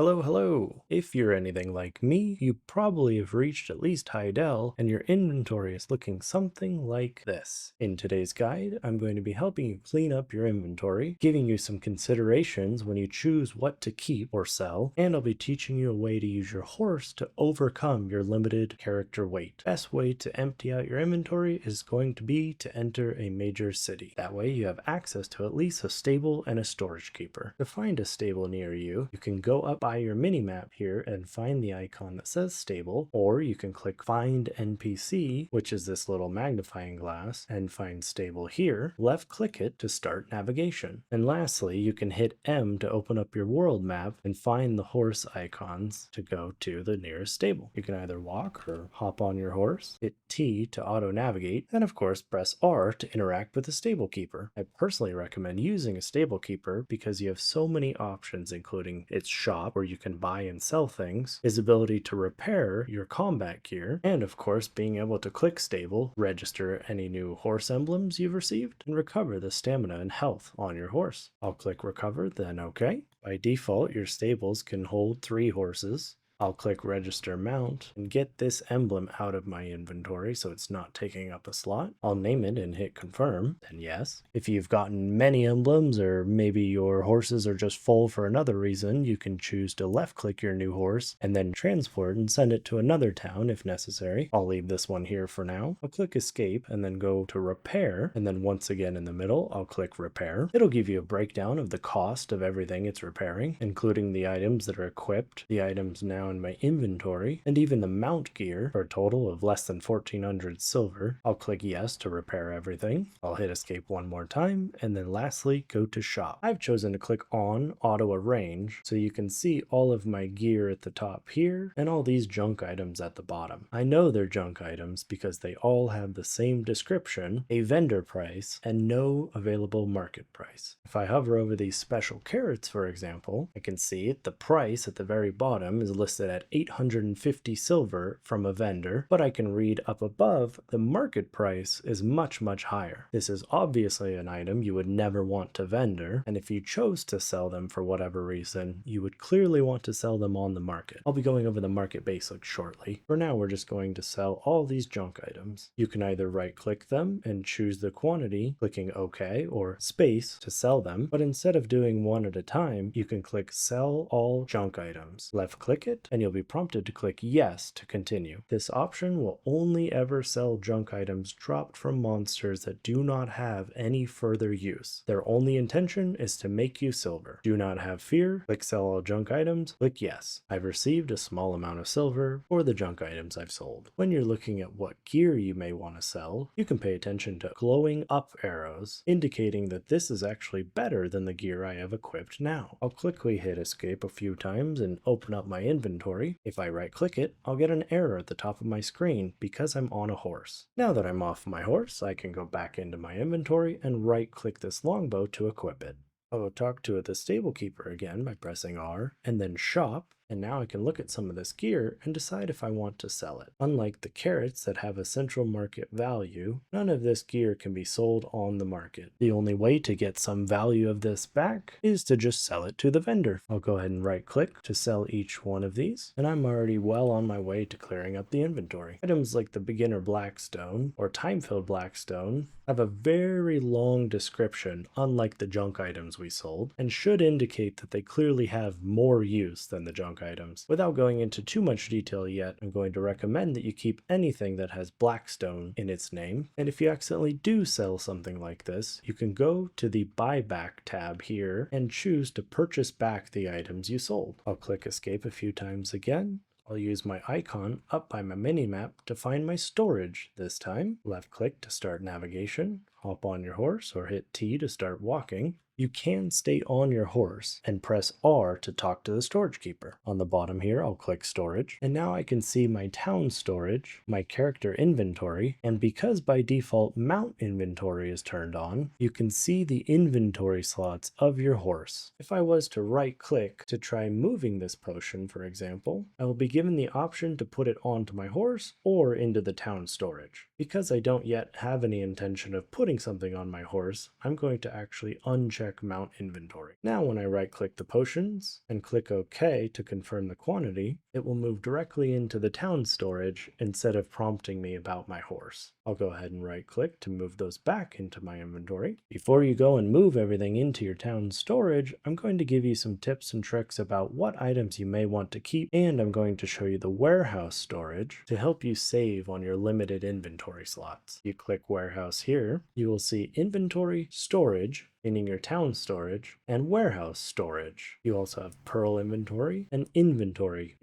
Hello, hello! If you're anything like me, you probably have reached at least high Dell, and your inventory is looking something like this. In today's guide, I'm going to be helping you clean up your inventory, giving you some considerations when you choose what to keep or sell, and I'll be teaching you a way to use your horse to overcome your limited character weight. Best way to empty out your inventory is going to be to enter a major city. That way you have access to at least a stable and a storage keeper. To find a stable near you, you can go up by your minimap here and find the icon that says stable, or you can click find NPC, which is this little magnifying glass, and find stable here. Left click it to start navigation. And lastly, you can hit M to open up your world map and find the horse icons to go to the nearest stable. You can either walk or hop on your horse, hit T to auto navigate, and of course press R to interact with the stable keeper. I personally recommend using a stable keeper because you have so many options, including its shop where you can buy and sell things, his ability to repair your combat gear, and of course being able to click stable, register any new horse emblems you've received, and recover the stamina and health on your horse. I'll click recover, then OK. By default, your stables can hold 3 horses. I'll click register mount and get this emblem out of my inventory so it's not taking up a slot. I'll name it and hit confirm, then yes. If you've gotten many emblems or maybe your horses are just full for another reason, you can choose to left click your new horse and then transport and send it to another town if necessary. I'll leave this one here for now. I'll click escape and then go to repair, and then once again in the middle I'll click repair. It'll give you a breakdown of the cost of everything it's repairing, including the items that are equipped, the items now in my inventory, and even the mount gear for a total of less than 1400 silver. I'll click yes to repair everything. I'll hit escape one more time, and then lastly go to shop. I've chosen to click on auto arrange so you can see all of my gear at the top here and all these junk items at the bottom. I know they're junk items because they all have the same description, a vendor price, and no available market price. If I hover over these special carrots, for example, I can see the price at the very bottom is listed at 850 silver from a vendor, but I can read up above the market price is much higher. This is obviously an item you would never want to vendor, and if you chose to sell them for whatever reason, you would clearly want to sell them on the market. I'll be going over the market basics shortly. For now, we're just going to sell all these junk items. You can either right click them and choose the quantity, clicking OK, or space to sell them, but instead of doing one at a time, you can click sell all junk items. Left click it, and you'll be prompted to click yes to continue. This option will only ever sell junk items dropped from monsters that do not have any further use. Their only intention is to make you silver. Do not have fear. Click sell all junk items, click yes. I've received a small amount of silver for the junk items I've sold. When you're looking at what gear you may want to sell, you can pay attention to glowing up arrows, indicating that this is actually better than the gear I have equipped now. I'll quickly hit escape a few times and open up my inventory. If I right click it, I'll get an error at the top of my screen because I'm on a horse. Now that I'm off my horse, I can go back into my inventory and right click this longbow to equip it. I'll talk to the stable keeper again by pressing R, and then shop, and now I can look at some of this gear and decide if I want to sell it. Unlike the carrots that have a central market value, none of this gear can be sold on the market. The only way to get some value of this back is to just sell it to the vendor. I'll go ahead and right click to sell each one of these, and I'm already well on my way to clearing up the inventory. Items like the beginner blackstone or time-filled blackstone have a very long description, unlike the junk items we sold, and should indicate that they clearly have more use than the junk items. Without going into too much detail yet, I'm going to recommend that you keep anything that has blackstone in its name, and if you accidentally do sell something like this, you can go to the buyback tab here and choose to purchase back the items you sold. I'll click escape a few times again. I'll use my icon up by my minimap to find my storage this time. Left click to start navigation, hop on your horse or hit T to start walking. You can stay on your horse and press R to talk to the storage keeper. On the bottom here, I'll click storage, and now I can see my town storage, my character inventory, and because by default mount inventory is turned on, you can see the inventory slots of your horse. If I was to right click to try moving this potion, for example, I will be given the option to put it onto my horse or into the town storage. Because I don't yet have any intention of putting putting something on my horse, I'm going to actually uncheck Mount Inventory. Now when I right click the potions and click OK to confirm the quantity, it will move directly into the town storage instead of prompting me about my horse. I'll go ahead and right click to move those back into my inventory. Before you go and move everything into your town storage, I'm going to give you some tips and tricks about what items you may want to keep, and I'm going to show you the warehouse storage to help you save on your limited inventory slots. You click warehouse here, you will see inventory storage, meaning your town storage, and warehouse storage. You also have Pearl inventory and inventory.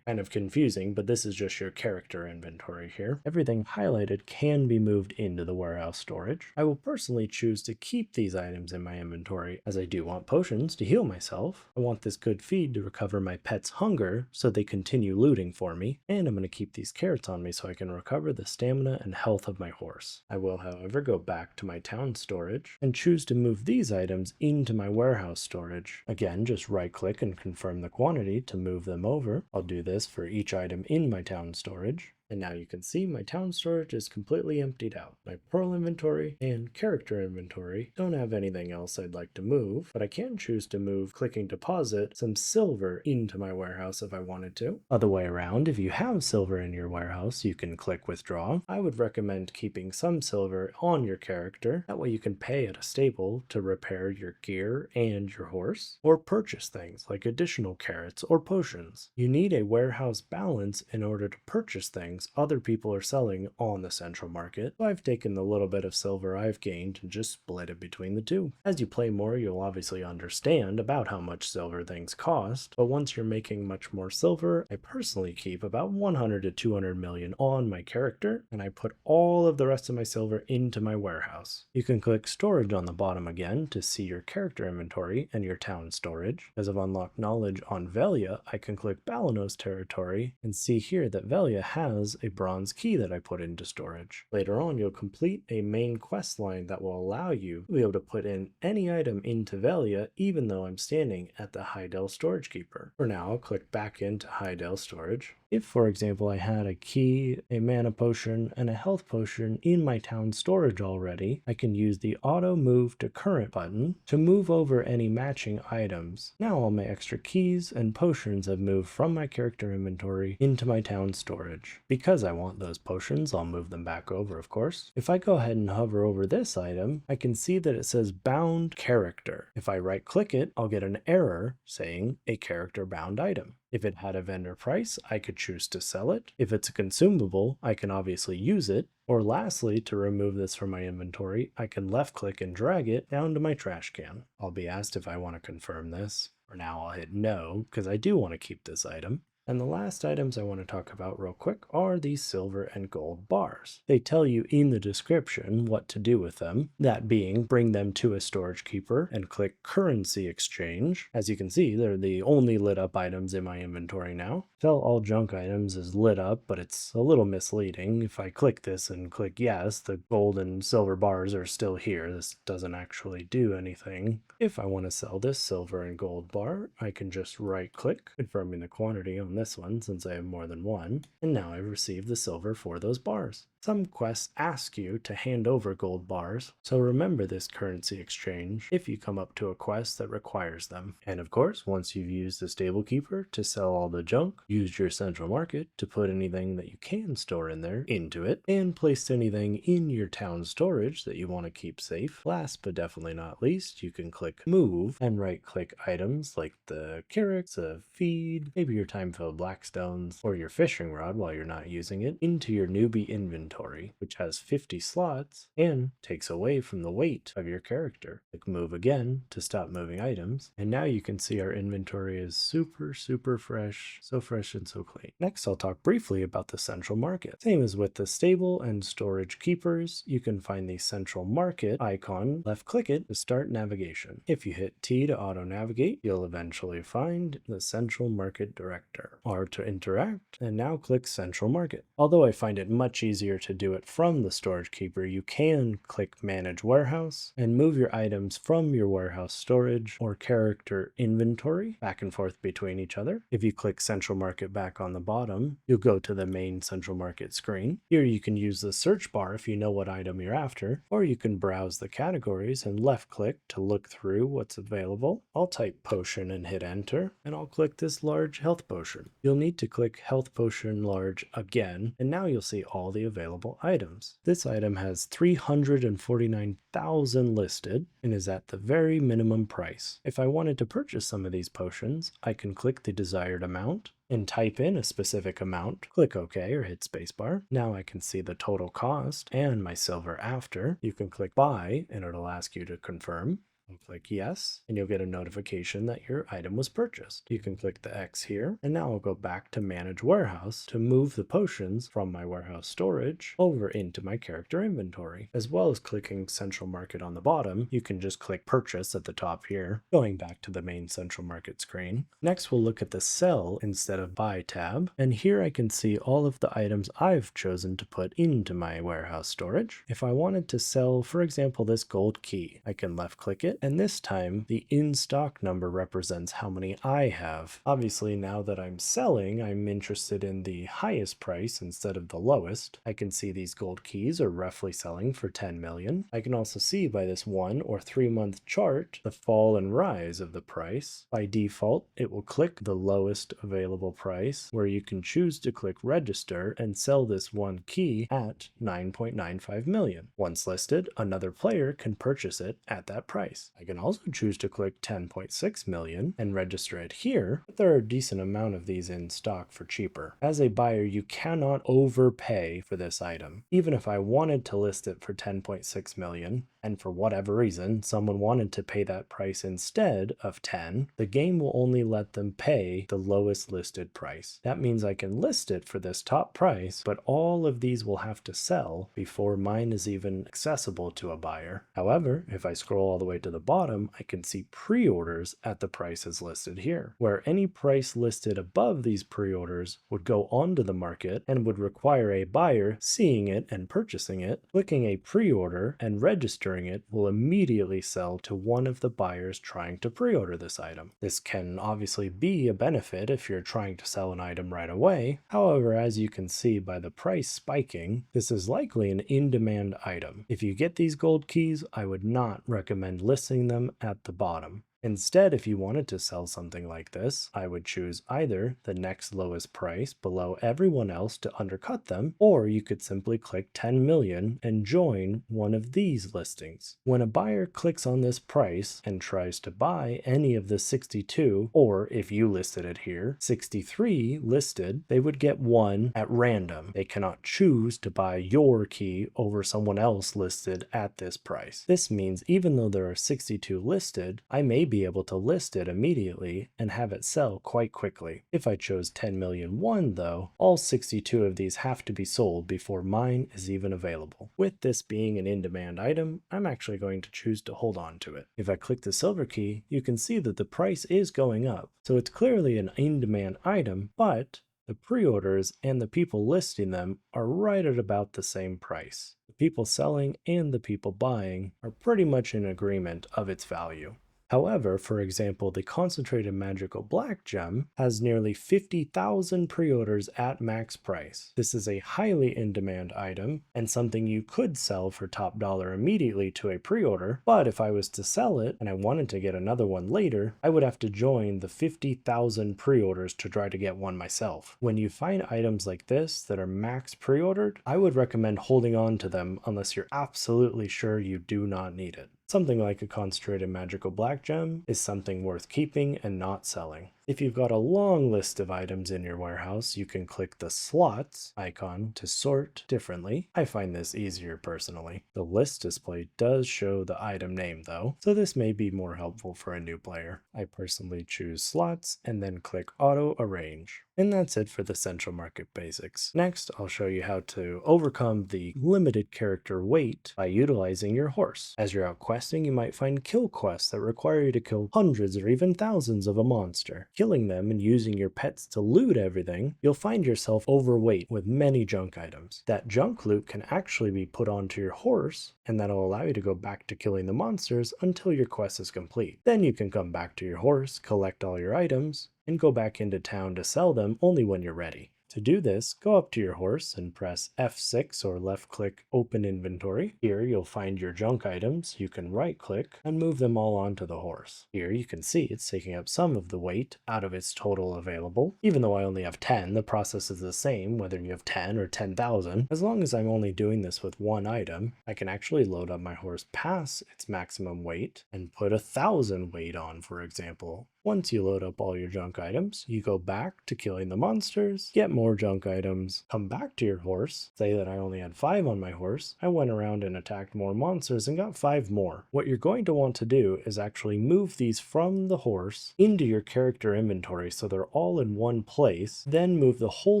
Kind of confusing, but this is just your character inventory here. Everything highlighted can be moved into the warehouse storage. I will personally choose to keep these items in my inventory as I do want potions to heal myself. I want this good feed to recover my pet's hunger so they continue looting for me, and I'm going to keep these carrots on me so I can recover the stamina and health of my horse. I will, however, go back to my town storage and choose to move these items into my warehouse storage. Again, just right click and confirm the quantity to move them over. I'll do this for each item in my town storage. And now you can see my town storage is completely emptied out. My Pearl inventory and character inventory don't have anything else I'd like to move, but I can choose to move, clicking deposit, some silver into my warehouse if I wanted to. Other way around, if you have silver in your warehouse, you can click withdraw. I would recommend keeping some silver on your character. That way you can pay at a stable to repair your gear and your horse, or purchase things like additional carrots or potions. You need a warehouse balance in order to purchase things other people are selling on the central market. So I've taken the little bit of silver I've gained and just split it between the two. As you play more, you'll obviously understand about how much silver things cost, but once you're making much more silver, I personally keep about 100 to 200 million on my character, and I put all of the rest of my silver into my warehouse. You can click storage on the bottom again to see your character inventory and your town storage. As I've unlocked knowledge on Velia, I can click Balanos territory and see here that Velia has a bronze key that I put into storage. Later on, you'll complete a main quest line that will allow you to be able to put in any item into Velia, even though I'm standing at the Hydel storage keeper. For now, I'll click back into Hydel storage. If, for example, I had a key, a mana potion, and a health potion in my town storage already, I can use the auto move to current button to move over any matching items. Now all my extra keys and potions have moved from my character inventory into my town storage. Because I want those potions, I'll move them back over, of course. If I go ahead and hover over this item, I can see that it says bound character. If I right click it, I'll get an error saying a character bound item. If it had a vendor price, I could choose to sell it. If it's a consumable, I can obviously use it. Or lastly, to remove this from my inventory, I can left click and drag it down to my trash can. I'll be asked if I want to confirm this. For now, I'll hit no, because I do want to keep this item. And the last items I want to talk about real quick are these silver and gold bars. They tell you in the description what to do with them, that being bring them to a storage keeper and click currency exchange. As you can see, they're the only lit up items in my inventory now. Sell all junk items is lit up, but it's a little misleading. If I click this and click yes, the gold and silver bars are still here. This doesn't actually do anything. If I want to sell this silver and gold bar, I can just right click, confirming the quantity on this one since I have more than one, and now I've received the silver for those bars. Some quests ask you to hand over gold bars, so remember this currency exchange if you come up to a quest that requires them. And of course, once you've used the stable keeper to sell all the junk, use your central market to put anything that you can store in there into it, and place anything in your town storage that you want to keep safe. Last but definitely not least, you can click move and right click items like the carrots, a feed, maybe your time-filled blackstones, or your fishing rod while you're not using it, into your newbie inventory, which has 50 slots and takes away from the weight of your character. Click move again to stop moving items, and now you can see our inventory is super fresh, so fresh and so clean. Next, I'll talk briefly about the central market. Same as with the stable and storage keepers, you can find the central market icon, left click it to start navigation. If you hit T to auto navigate, you'll eventually find the central market director. R to interact, and now click central market. Although I find it much easier to do it from the storage keeper, you can click Manage Warehouse and move your items from your warehouse storage or character inventory back and forth between each other. If you click Central Market back on the bottom, you'll go to the main Central Market screen. Here you can use the search bar if you know what item you're after, or you can browse the categories and left click to look through what's available. I'll type potion and hit enter, and I'll click this large health potion. You'll need to click health potion large again, and now you'll see all the available items. This item has 349,000 listed and is at the very minimum price. If I wanted to purchase some of these potions, I can click the desired amount and type in a specific amount, click OK or hit spacebar. Now I can see the total cost and my silver after. You can click buy and it'll ask you to confirm. I'll click yes, and you'll get a notification that your item was purchased. You can click the X here, and now I'll go back to Manage Warehouse to move the potions from my warehouse storage over into my character inventory. As well as clicking Central Market on the bottom, you can just click Purchase at the top here, going back to the main Central Market screen. Next, we'll look at the Sell instead of Buy tab, and here I can see all of the items I've chosen to put into my warehouse storage. If I wanted to sell, for example, this gold key, I can left click it, and this time the in-stock number represents how many I have. Obviously, now that I'm selling, I'm interested in the highest price instead of the lowest. I can see these gold keys are roughly selling for 10 million. I can also see by this 1 or 3 month chart the fall and rise of the price. By default, it will click the lowest available price, where you can choose to click register and sell this one key at 9.95 million. Once listed, another player can purchase it at that price. I can also choose to click 10.6 million and register it here, but there are a decent amount of these in stock for cheaper. As a buyer, you cannot overpay for this item. Even if I wanted to list it for 10.6 million, and for whatever reason, someone wanted to pay that price instead of 10, the game will only let them pay the lowest listed price. That means I can list it for this top price, but all of these will have to sell before mine is even accessible to a buyer. However, if I scroll all the way to the bottom, I can see pre-orders at the prices listed here, where any price listed above these pre-orders would go onto the market and would require a buyer seeing it and purchasing it. Clicking a pre-order and registering it will immediately sell to one of the buyers trying to pre-order this item. This can obviously be a benefit if you're trying to sell an item right away. However, as you can see by the price spiking, this is likely an in-demand item. If you get these gold keys, I would not recommend listing them at the bottom. Instead, if you wanted to sell something like this, I would choose either the next lowest price below everyone else to undercut them, or you could simply click 10 million and join one of these listings. When a buyer clicks on this price and tries to buy any of the 62, or if you listed it here, 63 listed, they would get one at random. They cannot choose to buy your key over someone else listed at this price. This means even though there are 62 listed, I may be able to list it immediately and have it sell quite quickly. If I chose 10 million one though, all 62 of these have to be sold before mine is even available. With this being an in-demand item, I'm actually going to choose to hold on to it. If I click the silver key, you can see that the price is going up, so it's clearly an in-demand item, but the pre-orders and the people listing them are right at about the same price. The people selling and the people buying are pretty much in agreement of its value. However, for example, the concentrated magical black gem has nearly 50,000 pre-orders at max price. This is a highly in-demand item and something you could sell for top dollar immediately to a pre-order, but if I was to sell it and I wanted to get another one later, I would have to join the 50,000 pre-orders to try to get one myself. When you find items like this that are max pre-ordered, I would recommend holding on to them unless you're absolutely sure you do not need it. Something like a concentrated magical black gem is something worth keeping and not selling. If you've got a long list of items in your warehouse, you can click the slots icon to sort differently. I find this easier personally. The list display does show the item name though, so this may be more helpful for a new player. I personally choose slots and then click auto arrange. And that's it for the Central Market basics. Next, I'll show you how to overcome the limited character weight by utilizing your horse. As you're out questing, you might find kill quests that require you to kill hundreds or even thousands of a monster. killing them and using your pets to loot everything, you'll find yourself overweight with many junk items. That junk loot can actually be put onto your horse, and that'll allow you to go back to killing the monsters until your quest is complete. Then you can come back to your horse, collect all your items, and go back into town to sell them only when you're ready. To do this, go up to your horse and press F6 or left click Open Inventory. Here you'll find your junk items. You can right click and move them all onto the horse. Here you can see it's taking up some of the weight out of its total available. Even though I only have 10, the process is the same whether you have 10 or 10,000. As long as I'm only doing this with one item, I can actually load up my horse past its maximum weight and put 1,000 weight on, for example. Once you load up all your junk items, you go back to killing the monsters, get more junk items, come back to your horse, say that I only had 5 on my horse, I went around and attacked more monsters and got 5 more. What you're going to want to do is actually move these from the horse into your character inventory so they're all in one place, then move the whole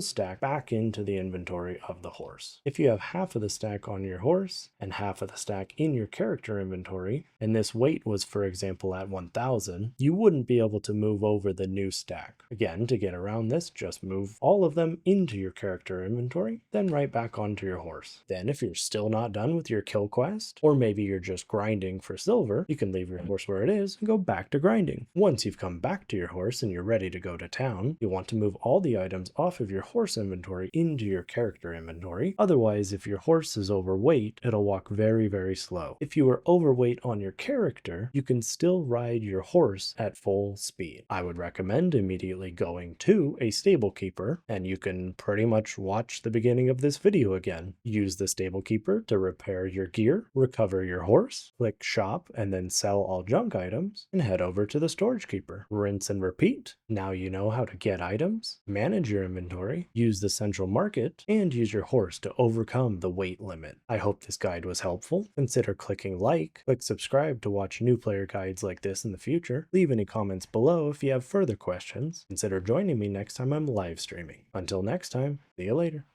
stack back into the inventory of the horse. If you have half of the stack on your horse and half of the stack in your character inventory, and this weight was for example at 1,000, you wouldn't be able to move over the new stack. Again, to get around this, just move all of them into your character inventory, then right back onto your horse. Then if you're still not done with your kill quest, or maybe you're just grinding for silver, you can leave your horse where it is and go back to grinding. Once you've come back to your horse and you're ready to go to town, you want to move all the items off of your horse inventory into your character inventory. Otherwise, if your horse is overweight, it'll walk very, very slow. If you are overweight on your character, you can still ride your horse at full speed. I would recommend immediately going to a stable keeper, and you can pretty much watch the beginning of this video again. Use the stable keeper to repair your gear, recover your horse, click shop, and then sell all junk items, and head over to the storage keeper. Rinse and repeat. Now you know how to get items, manage your inventory, use the central market, and use your horse to overcome the weight limit. I hope this guide was helpful. Consider clicking like, click subscribe to watch new player guides like this in the future. Leave any comments below if you have further questions. Consider joining me next time I'm live streaming. Until next time, see you later.